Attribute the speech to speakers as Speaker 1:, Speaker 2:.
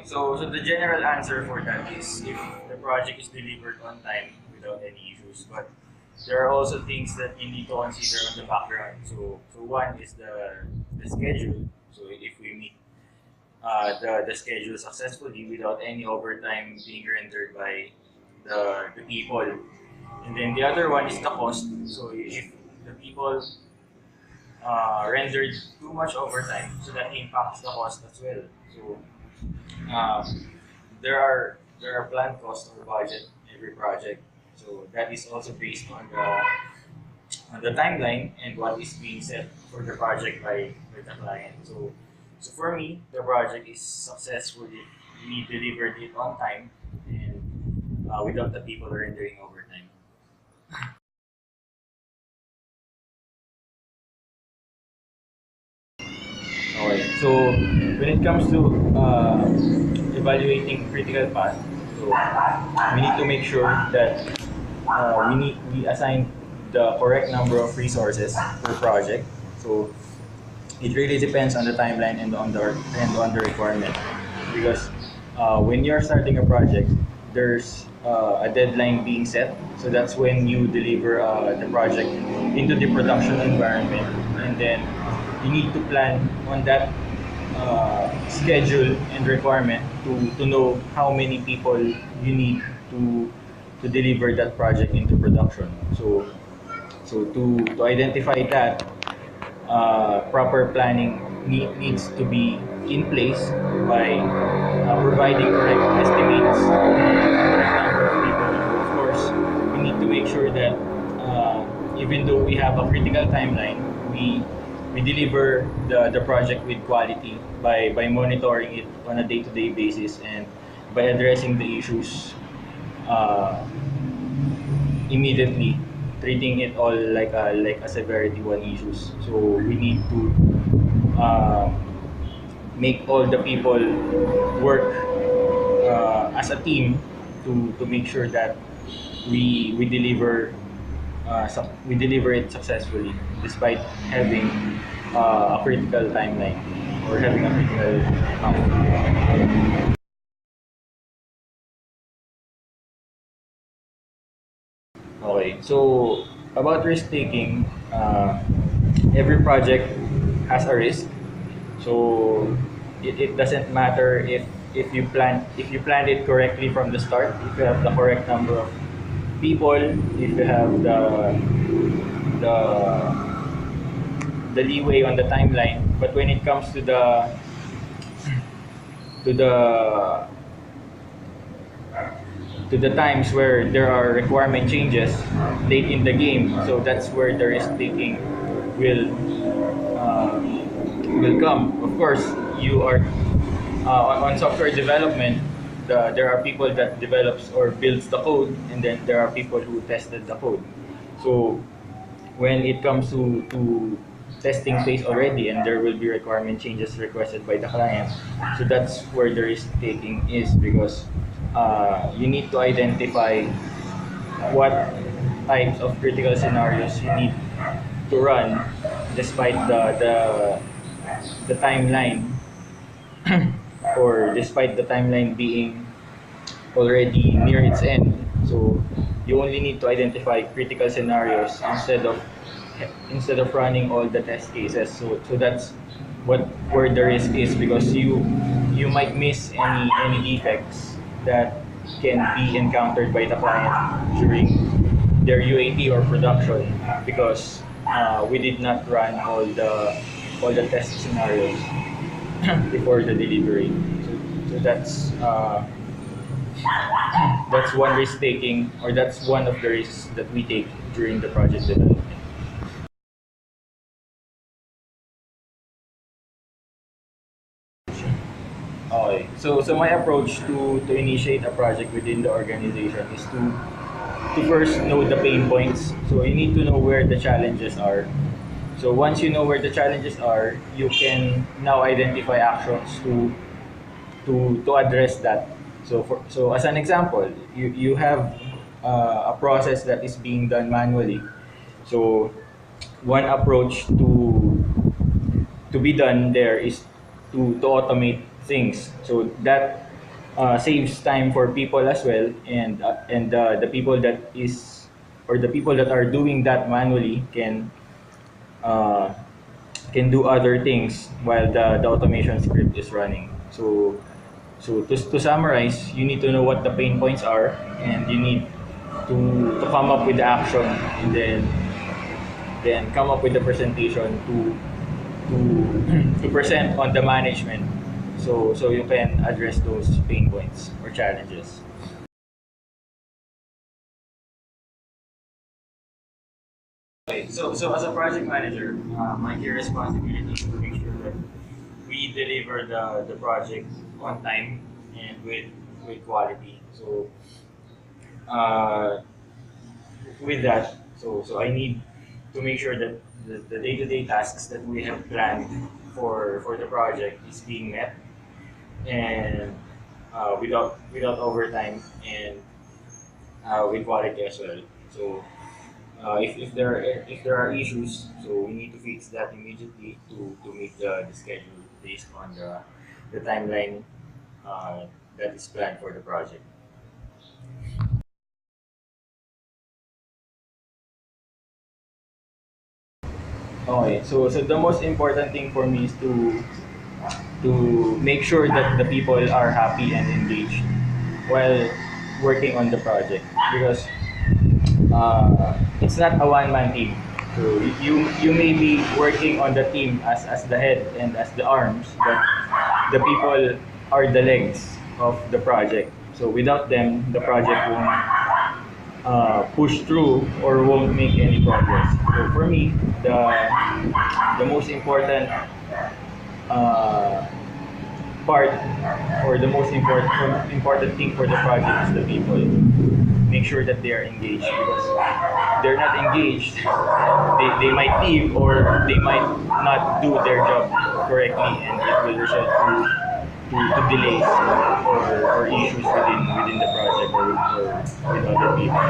Speaker 1: So the general answer for that is if the project is delivered on time without any issues, but there are also things that you need to consider on the background. So one is the schedule. So if we meet the schedule successfully without any overtime being rendered by the people, and then the other one is the cost. So if the people rendered too much overtime, so that impacts the cost as well. So uh, there are planned costs or budget every project. So that is also based on the timeline and what is being set for the project by the client. So for me, the project is successful if we delivered it on time and without the people rendering overtime. Okay. So when it comes to evaluating critical path, so we need to make sure that we assign the correct number of resources per project. So it really depends on the timeline and on the requirement, because when you're starting a project, there's a deadline being set. So that's when you deliver the project into the production environment, and then you need to plan on that schedule and requirement to know how many people you need to deliver that project into production. So to identify that, proper planning needs to be in place by providing correct estimates and correct number of people. Of course, we need to make sure that even though we have a critical timeline, we deliver the project with quality by monitoring it on a day-to-day basis and by addressing the issues immediately, treating it all like a severity one issues. So we need to make all the people work as a team to make sure that we deliver we deliver it successfully despite having a critical timeline or having a critical Okay, so about risk taking, every project has a risk. So it doesn't matter if you planned it correctly from the start, if you have the correct number of people, if you have the the leeway on the timeline. But when it comes to the to the times where there are requirement changes late in the game, so that's where the risk taking will uh, will come. Of course, you are on software development. There are people that develops or builds the code, and then there are people who tested the code. So when it comes to testing phase already, and there will be requirement changes requested by the client, so that's where the risk taking is, because you need to identify what types of critical scenarios you need to run despite the timeline or despite the timeline being already near its end. So you only need to identify critical scenarios instead of running all the test cases. So that's where the risk is, because you might miss any defects that can be encountered by the client during their UAT or production, because we did not run all the test scenarios before the delivery. So that's one risk taking, or that's one of the risks that we take during the project development. Okay. So my approach to initiate a project within the organization is to first know the pain points. So you need to know where the challenges are. So once you know where the challenges are, you can now identify actions to address that. So as an example, you have a process that is being done manually. So one approach to be done there is to automate things. So saves time for people as well, and the people that is or the people that are doing that manually uh, can do other things while the automation script is running. So to summarize, you need to know what the pain points are, and you need to come up with the action, and then come up with the presentation to present on the management, so you can address those pain points or challenges. Okay, so as a project manager, my key responsibility is to make sure that we deliver the project on time and with quality. So uh, with that, so I need to make sure that the day-to-day tasks that we have planned for the project is being met, and without overtime, and with quality as well. So if there are issues, so we need to fix that immediately to meet the schedule based on the timeline that is planned for the project. Okay, so the most important thing for me is to make sure that the people are happy and engaged while working on the project, because it's not a one-man team. So you may be working on the team as the head and as the arms, but the people are the legs of the project. So without them, the project won't push through or won't make any progress. So for me, the most important uh, part, or the most important thing for the project is the people. Make sure that they are engaged, because they're not engaged, they might leave, or they might not do their job correctly, and it will result to delays, or issues within the project, or with other people.